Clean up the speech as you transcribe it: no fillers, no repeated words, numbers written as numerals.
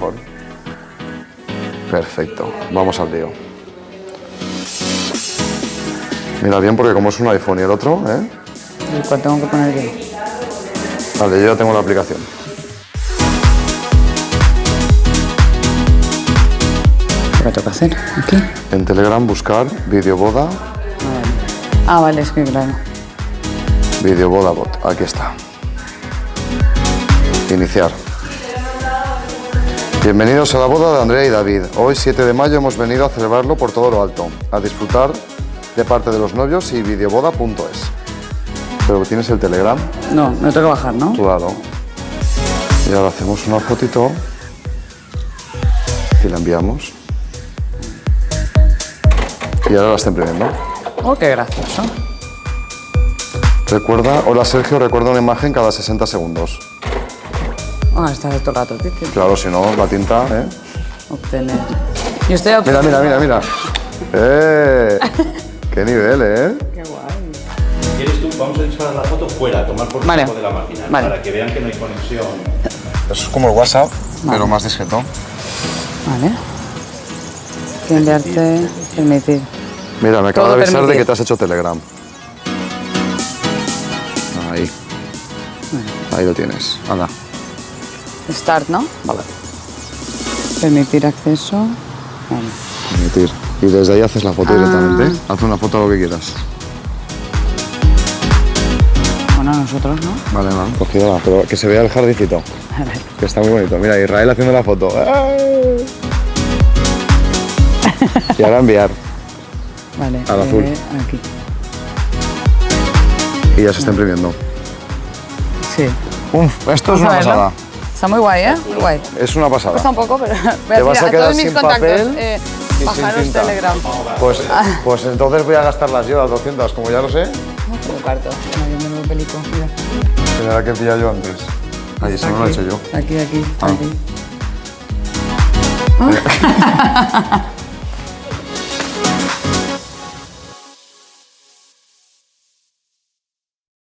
mejor. Perfecto, vamos al lío. Mira bien porque como es un iPhone y el otro, ¿eh? ¿Y cuál tengo que poner yo? Vale, yo ya tengo la aplicación. ¿Qué me toca hacer? ¿Aquí? En Telegram buscar videoboda, Ah, vale, es que claro. videoboda bot. Aquí está. Iniciar. Bienvenidos a la boda de Andrea y David. Hoy, 7 de mayo, hemos venido a celebrarlo por todo lo alto, a disfrutar de parte de los novios y videoboda.es. Pero tienes el Telegram. No, me tengo que bajar, ¿no? Claro. Y ahora hacemos una fotito y la enviamos. Y ahora la está imprimiendo. Oh, qué gracioso. Recuerda, hola Sergio, recuerda una imagen cada 60 segundos. Ah, estás todo el rato, tío. Claro, si no, la tinta, ¿eh? Obtener. Yo estoy Mira, mira, mira, mira. ¡Qué nivel, eh! Qué guay. ¿Quieres tú? Vamos a disparar la foto fuera, tomar por Vale. debajo de la máquina, Vale. para que vean que no hay conexión. Eso es como el WhatsApp, pero más discreto. Vale. Que enviarte, permitir. Mira, me acaba Todo de avisar de permitir. que te has hecho Telegram. Ahí. Ahí lo tienes. Anda. Start, ¿no? Vale. Permitir acceso. Vale. Permitir. Y desde ahí haces la foto directamente. Haz una foto lo que quieras. Bueno, nosotros, ¿no? Vale, vale. Cogida, pero que se vea el jardincito. A ver. Que está muy bonito. Mira, Israel haciendo la foto. ¡Ay! Y ahora enviar. Vale. Al azul. Aquí. Y ya se está imprimiendo. Sí. Uf, esto es Vamos una a verlo. pasada. Está muy guay, ¿eh? Muy guay. Es una pasada. Cuesta un poco, pero voy Te vas a decir quedar todos mis sin contactos, papel y sin bajaros tinta. Telegram. Pues entonces voy a gastarlas yo, las 200, como ya lo sé. No tengo carto. No, yo me lo pelico. Mira. Tendrá que pillar yo antes. Ahí, eso no lo he hecho yo. Aquí, Ah. aquí.